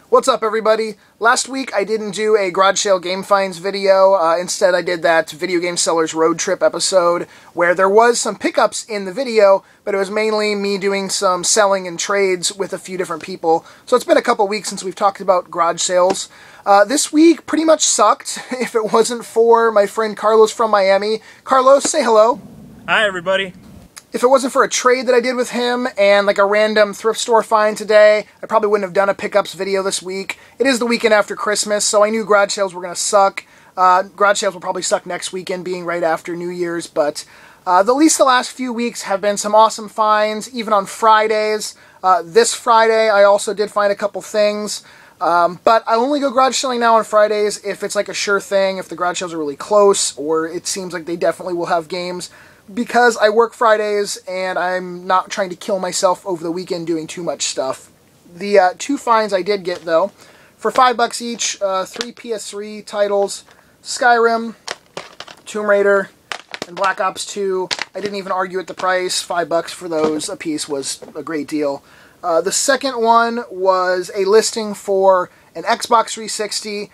What's up, everybody? Last week I didn't do a garage sale game finds video. Instead I did that video game sellers road trip episode where there was some pickups in the video, but it was mainly me doing some selling and trades with a few different people. So it's been a couple weeks since we've talked about garage sales. This week pretty much sucked if it wasn't for my friend Carlos from Miami. Carlos, say hello. Hi, everybody. If it wasn't for a trade that I did with him and like a random thrift store find today, I probably wouldn't have done a pickups video this week. It is the weekend after Christmas, so I knew garage sales were going to suck. Garage sales will probably suck next weekend, being right after New Year's, but at least the last few weeks have been some awesome finds, even on Fridays. This Friday, I also did find a couple things, but I only go garage selling now on Fridays if it's like a sure thing, if the garage sales are really close, or it seems like they definitely will have games. Because I work Fridays and I'm not trying to kill myself over the weekend doing too much stuff. The two finds I did get, though, for $5 each, 3 PS3 titles, Skyrim, Tomb Raider, and Black Ops 2. I didn't even argue at the price. $5 for those a piece was a great deal. The second one was a listing for an Xbox 360.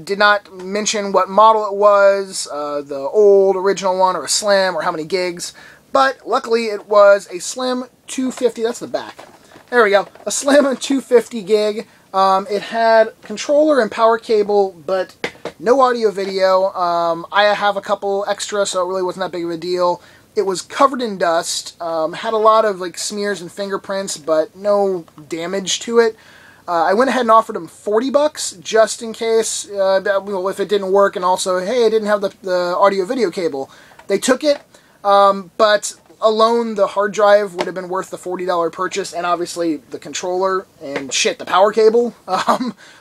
Did not mention what model it was, the old original one or a slim or how many gigs, but luckily it was a slim 250, that's the back. There we go, a slim 250 gig. It had controller and power cable, but no audio video. I have a couple extra, so it really wasn't that big of a deal. It was covered in dust, had a lot of like smears and fingerprints, but no damage to it. I went ahead and offered them $40 just in case, if it didn't work, and also, hey, I didn't have the audio-video cable. They took it, but alone the hard drive would have been worth the $40 purchase, and obviously the controller, and shit, the power cable.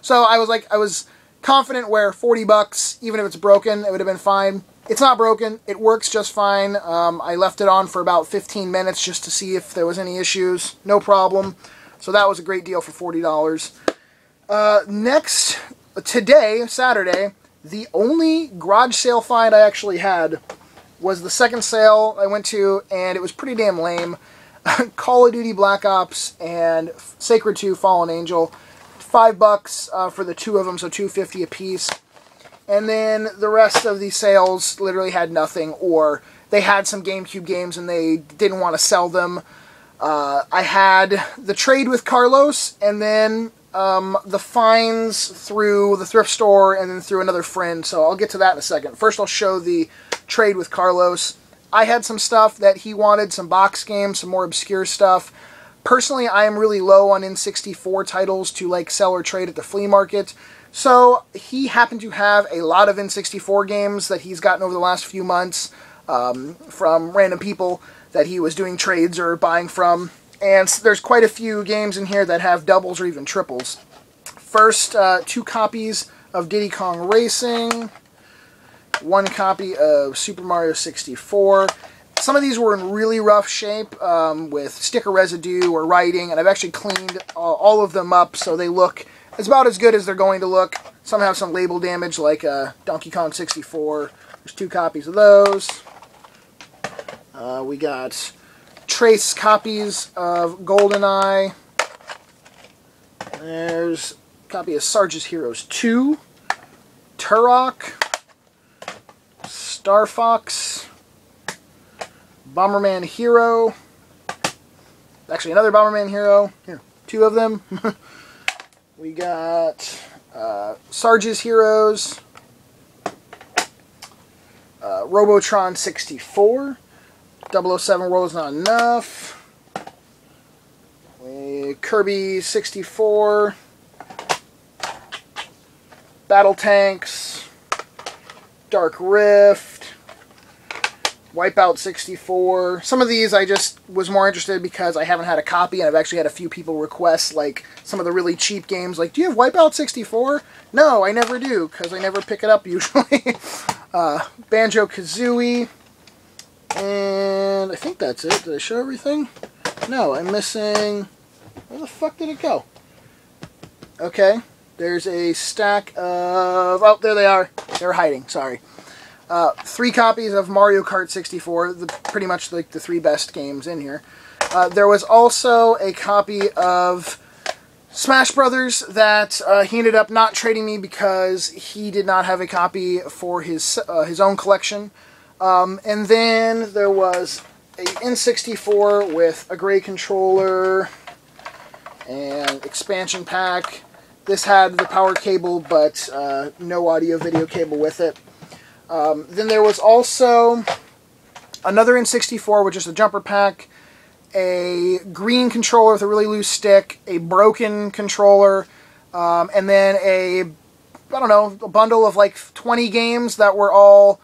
So I was confident where $40, even if it's broken, it would have been fine. It's not broken. It works just fine. I left it on for about 15 minutes just to see if there was any issues. No problem. So that was a great deal for $40. Next, today, Saturday, the only garage sale find I actually had was the second sale I went to, and it was pretty damn lame. Call of Duty Black Ops and Sacred 2 Fallen Angel. $5 for the two of them, so $2.50 a piece. And then the rest of these sales literally had nothing, or they had some GameCube games and they didn't want to sell them. I had the trade with Carlos, and then the finds through the thrift store, and then through another friend, so I'll get to that in a second. First I'll show the trade with Carlos. I had some stuff that he wanted, some box games, some more obscure stuff. Personally, I am really low on N64 titles to like sell or trade at the flea market, so he happened to have a lot of N64 games that he's gotten over the last few months from random people that he was doing trades or buying from, and there's quite a few games in here that have doubles or even triples. First, 2 copies of Diddy Kong Racing, 1 copy of Super Mario 64. Some of these were in really rough shape with sticker residue or writing, and I've actually cleaned all of them up so they look about as good as they're going to look. Some have some label damage like Donkey Kong 64. There's 2 copies of those. We got trace copies of GoldenEye. There's a copy of Sarge's Heroes 2, Turok, Star Fox, Bomberman Hero. Actually, another Bomberman Hero. Here, 2 of them. We got Sarge's Heroes, Robotron 64. 007 World Is Not Enough. Kirby 64. Battle Tanks. Dark Rift. Wipeout 64. Some of these I just was more interested because I haven't had a copy, and I've actually had a few people request like some of the really cheap games like, do you have Wipeout 64? No, I never do, because I never pick it up usually. Banjo-Kazooie. And I think that's it. Did I show everything? No, I'm missing... Where the fuck did it go? Okay, there's a stack of... Oh, there they are. They're hiding, sorry. 3 copies of Mario Kart 64, pretty much like the 3 best games in here. There was also a copy of Smash Brothers that he ended up not trading me because he did not have a copy for his own collection. And then there was a N64 with a gray controller and expansion pack. This had the power cable, but no audio-video cable with it. Then there was also another N64 with just a jumper pack, a green controller with a really loose stick, a broken controller, and then a bundle of like 20 games that were all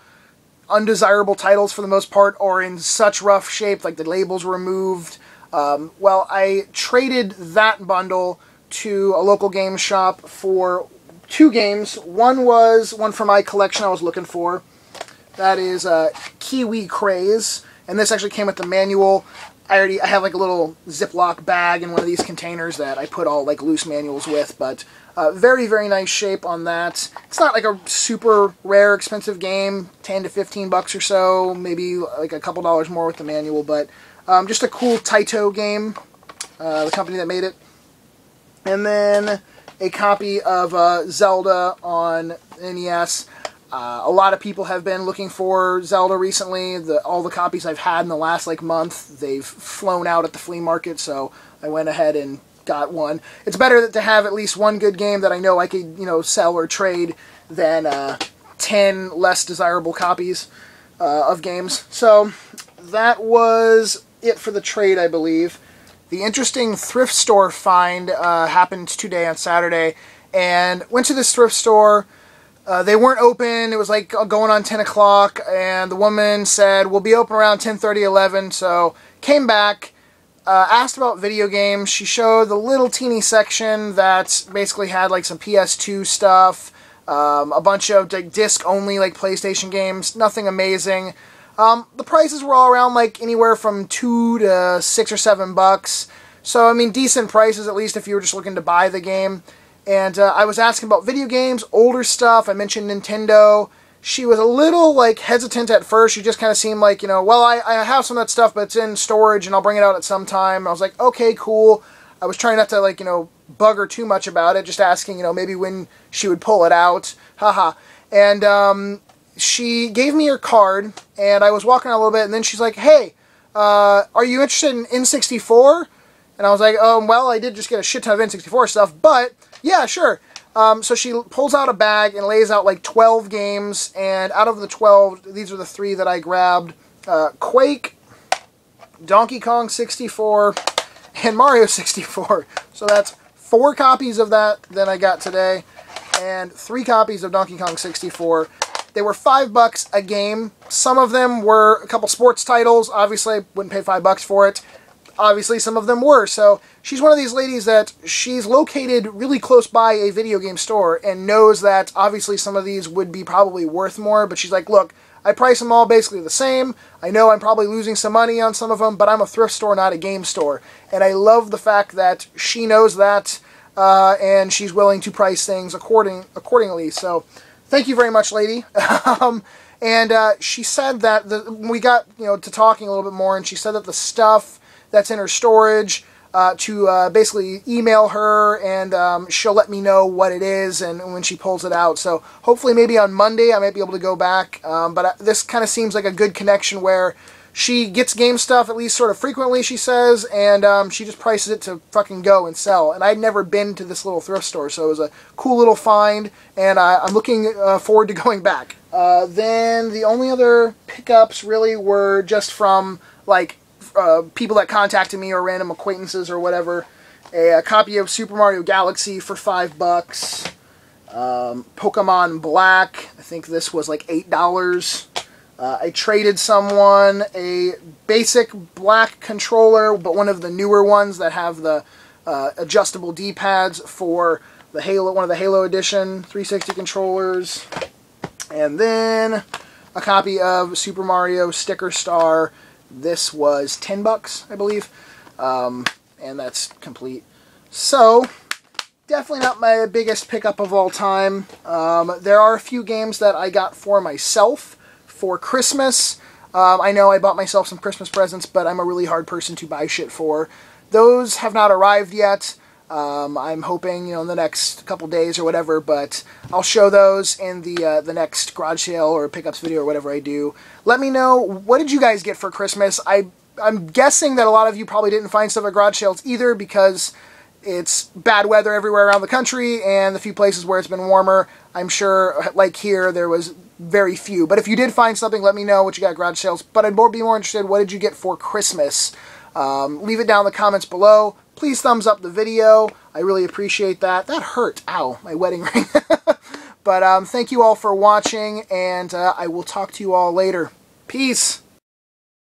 undesirable titles for the most part, or in such rough shape, like the labels were removed. Well, I traded that bundle to a local game shop for 2 games. One was one for my collection I was looking for. That is Kiwi Craze, and this actually came with the manual. I have like a little Ziploc bag in one of these containers that I put all like loose manuals with, but very, very nice shape on that. It's not like a super rare, expensive game, 10 to 15 bucks or so, maybe like a couple dollars more with the manual, but just a cool Taito game, the company that made it. And then a copy of Zelda on NES. A lot of people have been looking for Zelda recently. All the copies I've had in the last like month, they've flown out at the flea market, so I went ahead and got one. It's better to have at least one good game that I know I could, sell or trade than 10 less desirable copies of games. So that was it for the trade, I believe. The interesting thrift store find happened today on Saturday, and went to this thrift store. They weren't open. It was like going on 10 o'clock, and the woman said, we'll be open around 10:30, 11, so came back, asked about video games. She showed the little teeny section that basically had like some PS2 stuff, a bunch of like disc-only like PlayStation games, nothing amazing. The prices were all around like anywhere from $2 to $6 or $7, so I mean decent prices at least if you were just looking to buy the game. And I was asking about video games, older stuff. I mentioned Nintendo. She was a little, like, hesitant at first. She just kind of seemed like, well, I have some of that stuff, but it's in storage, and I'll bring it out at some time. And I was like, okay, cool. I was trying not to, like, bug her too much about it, just asking, maybe when she would pull it out. Haha. And she gave me her card, and I was walking out a little bit, and then she's like, hey, are you interested in N64? And I was like, well, I did just get a shit ton of N64 stuff, but yeah, sure. So she pulls out a bag and lays out like 12 games, and out of the 12, these are the 3 that I grabbed. Quake, Donkey Kong 64, and Mario 64. So that's 4 copies of that I got today, and 3 copies of Donkey Kong 64. They were $5 a game. Some of them were a couple sports titles. Obviously, I wouldn't pay $5 for it. Obviously, some of them were. So she's one of these ladies that she's located really close by a video game store and knows that obviously some of these would be probably worth more. But she's like, look, I price them all basically the same. I know I'm probably losing some money on some of them, but I'm a thrift store, not a game store. And I love the fact that she knows that and she's willing to price things accordingly. So thank you very much, lady. And she said that we got to talking a little bit more, and she said that the stuff that's in her storage to basically email her, and she'll let me know what it is and when she pulls it out. So hopefully maybe on Monday I might be able to go back, but this kind of seems like a good connection where she gets game stuff at least sort of frequently, she says, and she just prices it to fucking go and sell. And I'd never been to this little thrift store, so it was a cool little find, and I'm looking forward to going back. Then the only other pickups really were just from like people that contacted me or random acquaintances or whatever. A copy of Super Mario Galaxy for $5. Pokemon Black, I think this was like $8. I traded someone a basic black controller, but one of the newer ones that have the adjustable D-pads for the Halo, one of the Halo Edition 360 controllers. And then a copy of Super Mario Sticker Star. This was $10, I believe, and that's complete. So, definitely not my biggest pickup of all time. There are a few games that I got for myself for Christmas. I know I bought myself some Christmas presents, but I'm a really hard person to buy shit for. Those have not arrived yet. I'm hoping, in the next couple days or whatever, but I'll show those in the next garage sale or pickups video or whatever I do. Let me know, what did you guys get for Christmas? I'm guessing that a lot of you probably didn't find stuff at garage sales either because it's bad weather everywhere around the country, and the few places where it's been warmer, I'm sure, like here, there was very few. But if you did find something, let me know what you got at garage sales. But I'd be more interested, what did you get for Christmas? Leave it down in the comments below. Please thumbs up the video. I really appreciate that. That hurt. Ow, my wedding ring. But thank you all for watching, and I will talk to you all later. Peace.